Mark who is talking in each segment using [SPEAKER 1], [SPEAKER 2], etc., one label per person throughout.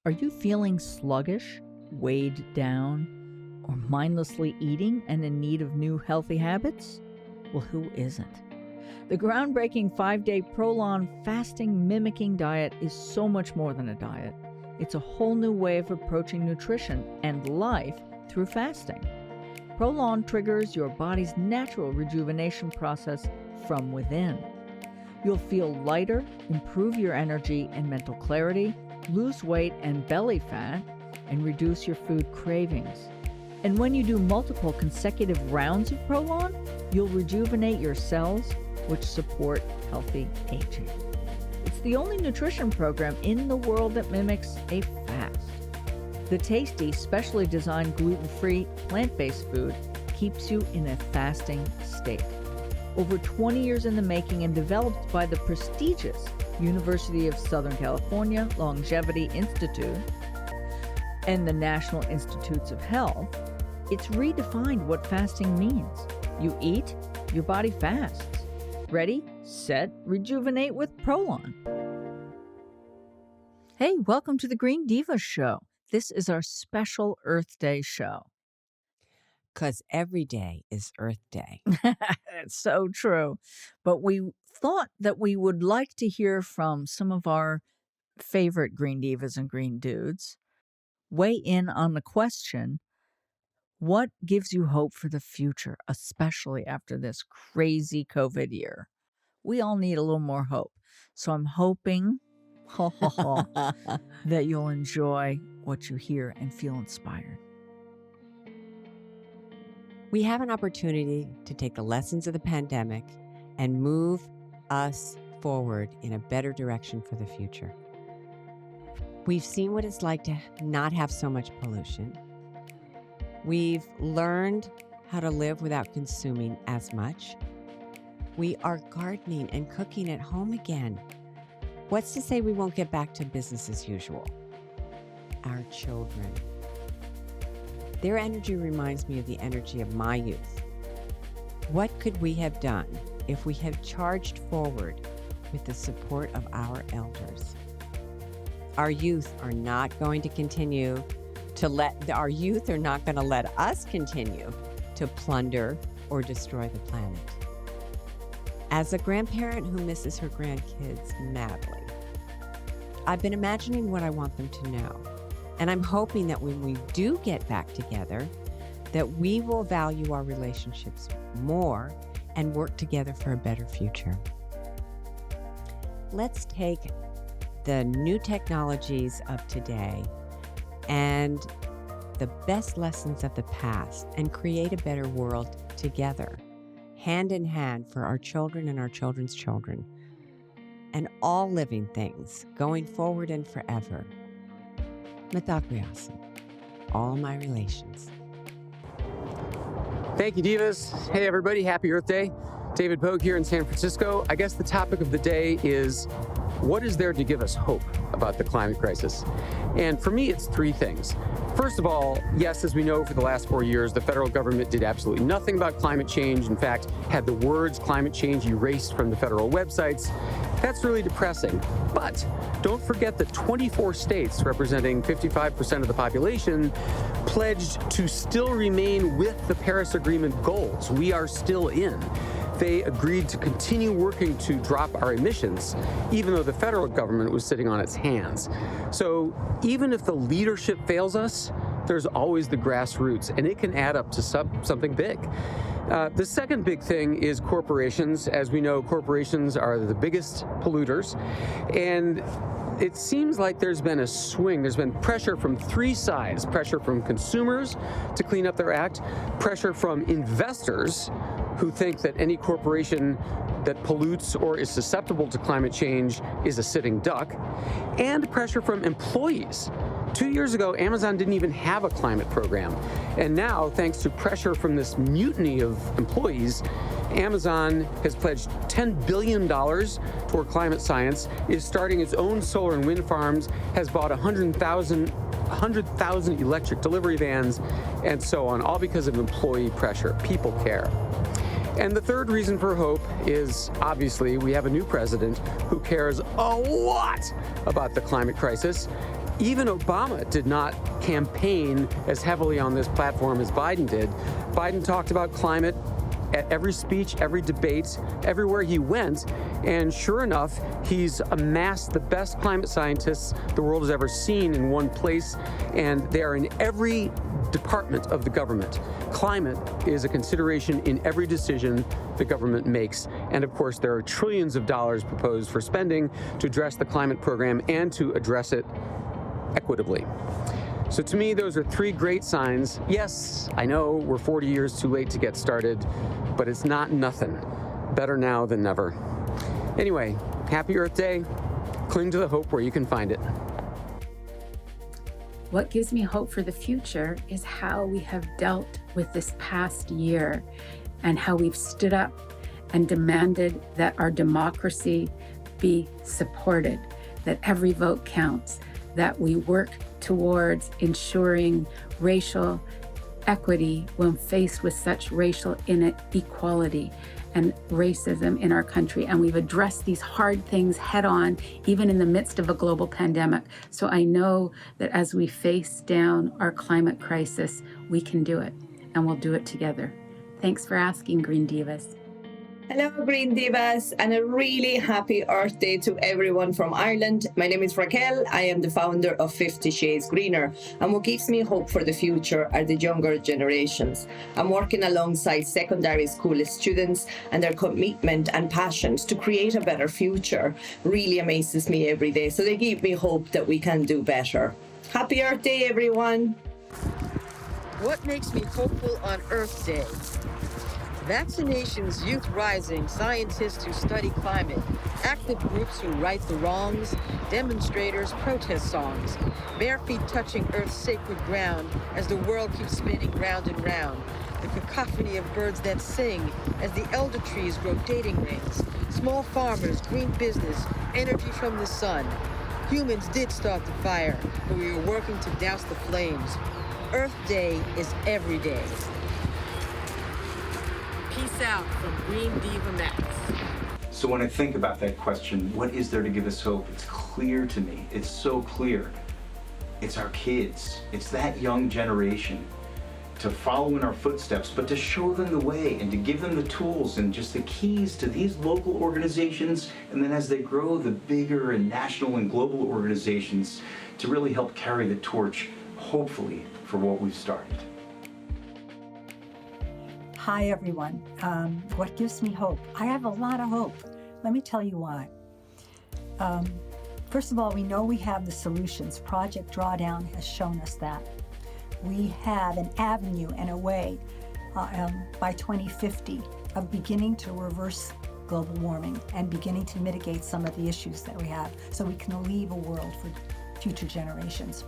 [SPEAKER 1] Are you feeling sluggish, weighed down, or mindlessly eating and in need of new healthy habits? Well, who isn't? The groundbreaking 5-day Prolon fasting mimicking diet is so much more than a diet. It's a whole new way of approaching nutrition and life through fasting. Prolon triggers your body's natural rejuvenation process from within. You'll feel lighter, improve your energy and mental clarity, lose weight and belly fat, and reduce your food cravings. And when you do multiple consecutive rounds of Prolon, you'll rejuvenate your cells, which support healthy aging. It's the only nutrition program in the world that mimics a fast. The tasty, specially designed gluten-free, plant-based food keeps you in a fasting state. Over 20 years in the making and developed by the prestigious University of Southern California Longevity Institute and the National Institutes of Health, it's redefined what fasting means. You eat, your body fasts. Ready, set, rejuvenate with Prolon. Hey, welcome to the Green Divas Show. This is our special Earth Day show.
[SPEAKER 2] 'Cause every day is Earth Day.
[SPEAKER 1] It's so true. But we thought that we would like to hear from some of our favorite Green Divas and Green Dudes. Weigh in on the question, what gives you hope for the future, especially after this crazy COVID year? We all need a little more hope. So I'm hoping that you'll enjoy what you hear and feel inspired.
[SPEAKER 2] We have an opportunity to take the lessons of the pandemic and move us forward in a better direction for the future. We've seen what it's like to not have so much pollution. We've learned how to live without consuming as much. We are gardening and cooking at home again. What's to say we won't get back to business as usual? Our children. Their energy reminds me of the energy of my youth. What could we have done if we had charged forward with the support of our elders? Our youth are not going to let us continue to plunder or destroy the planet. As a grandparent who misses her grandkids madly, I've been imagining what I want them to know. And I'm hoping that when we do get back together, that we will value our relationships more and work together for a better future. Let's take the new technologies of today and the best lessons of the past and create a better world together, hand in hand for our children and our children's children, and all living things going forward and forever. MCWILLIAMS, all my relations.
[SPEAKER 3] Thank you, Divas. Hey, everybody. Happy Earth Day. David Pogue here in San Francisco. I guess the topic of the day is, what is there to give us hope about the climate crisis? And for me, it's three things. First of all, yes, as we know, for the last 4 years, the federal government did absolutely nothing about climate change. In fact, had the words climate change erased from the federal websites. That's really depressing. But don't forget that 24 states, representing 55% of the population, pledged to still remain with the Paris Agreement goals. We are still in. They agreed to continue working to drop our emissions, even though the federal government was sitting on its hands. So even if the leadership fails us, there's always the grassroots, and it can add up to something big. The second big thing is corporations. As we know, corporations are the biggest polluters, and it seems like there's been a swing. There's been pressure from three sides: pressure from consumers to clean up their act, pressure from investors who think that any corporation that pollutes or is susceptible to climate change is a sitting duck, and pressure from employees. 2 years ago, Amazon didn't even have a climate program. And now, thanks to pressure from this mutiny of employees, Amazon has pledged $10 billion toward climate science, is starting its own solar and wind farms, has bought 100,000 electric delivery vans, and so on, all because of employee pressure. People care. And the third reason for hope is, obviously, we have a new president who cares a lot about the climate crisis, Even Obama did not campaign as heavily on this platform as Biden did. Biden talked about climate at every speech, every debate, everywhere he went. And sure enough, he's amassed the best climate scientists the world has ever seen in one place, and they are in every department of the government. Climate is a consideration in every decision the government makes. And of course, there are trillions of dollars proposed for spending to address the climate program and to address it equitably. So to me, those are three great signs. Yes, I know we're 40 years too late to get started, but it's not nothing. Better now than never. Anyway, happy Earth Day. Cling to the hope where you can find it.
[SPEAKER 4] What gives me hope for the future is how we have dealt with this past year and how we've stood up and demanded that our democracy be supported, that every vote counts, that we work towards ensuring racial equity when faced with such racial inequality and racism in our country. And we've addressed these hard things head on, even in the midst of a global pandemic. So I know that as we face down our climate crisis, we can do it, and we'll do it together. Thanks for asking, Green Divas.
[SPEAKER 5] Hello, Green Divas, and a really happy Earth Day to everyone from Ireland. My name is Raquel. I am the founder of 50 Shades Greener, and what gives me hope for the future are the younger generations. I'm working alongside secondary school students, and their commitment and passion to create a better future really amazes me every day. So they give me hope that we can do better. Happy Earth Day, everyone.
[SPEAKER 6] What makes me hopeful on Earth Day? Vaccinations, youth rising, scientists who study climate, active groups who right the wrongs, demonstrators, protest songs, bare feet touching Earth's sacred ground as the world keeps spinning round and round, the cacophony of birds that sing as the elder trees grow dating rings, small farmers, green business, energy from the sun. Humans did start the fire, but we were working to douse the flames. Earth Day is every day. Peace out from Green Diva Max.
[SPEAKER 7] So when I think about that question, what is there to give us hope? It's clear to me. It's so clear. It's our kids. It's that young generation to follow in our footsteps, but to show them the way and to give them the tools and just the keys to these local organizations. And then as they grow, the bigger and national and global organizations to really help carry the torch, hopefully, for what we've started.
[SPEAKER 8] Hi, everyone. What gives me hope? I have a lot of hope. Let me tell you why. First of all, we know we have the solutions. Project Drawdown has shown us that. We have an avenue and a way by 2050 of beginning to reverse global warming and beginning to mitigate some of the issues that we have so we can leave a world for future generations.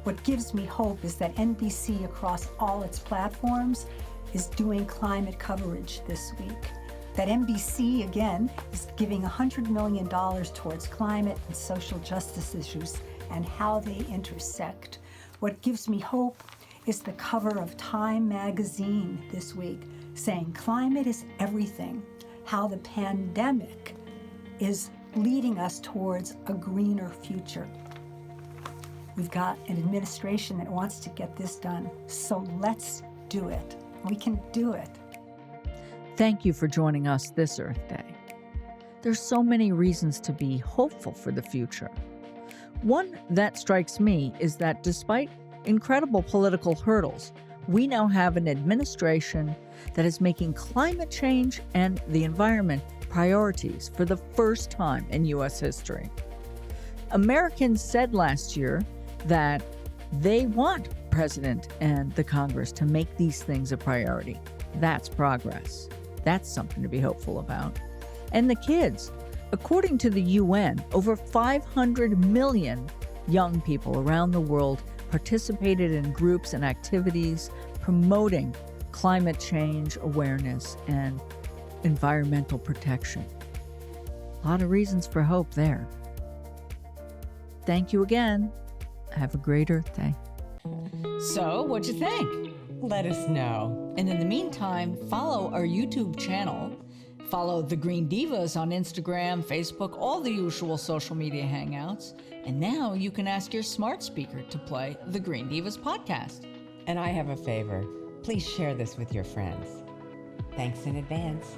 [SPEAKER 8] What gives me hope is that NBC across all its platforms is doing climate coverage this week. That NBC, again, is giving $100 million towards climate and social justice issues and how they intersect. What gives me hope is the cover of Time magazine this week saying climate is everything, how the pandemic is leading us towards a greener future. We've got an administration that wants to get this done, so let's do it. We can do it.
[SPEAKER 1] Thank you for joining us this Earth Day. There's so many reasons to be hopeful for the future. One that strikes me is that despite incredible political hurdles, we now have an administration that is making climate change and the environment priorities for the first time in U.S. history. Americans said last year that they want President and the Congress to make these things a priority. That's progress. That's something to be hopeful about. And the kids. According to the UN, over 500 million young people around the world participated in groups and activities promoting climate change awareness and environmental protection. A lot of reasons for hope there. Thank you again. Have a great Earth Day.
[SPEAKER 9] So, what'd you think?
[SPEAKER 2] Let us know.
[SPEAKER 9] And in the meantime, follow our YouTube channel
[SPEAKER 1] Follow The Green Divas on Instagram, Facebook, all the usual social media hangouts. And now you can ask your smart speaker to play The Green Divas podcast.
[SPEAKER 2] And I have a favor. Please share this with your friends. Thanks in advance.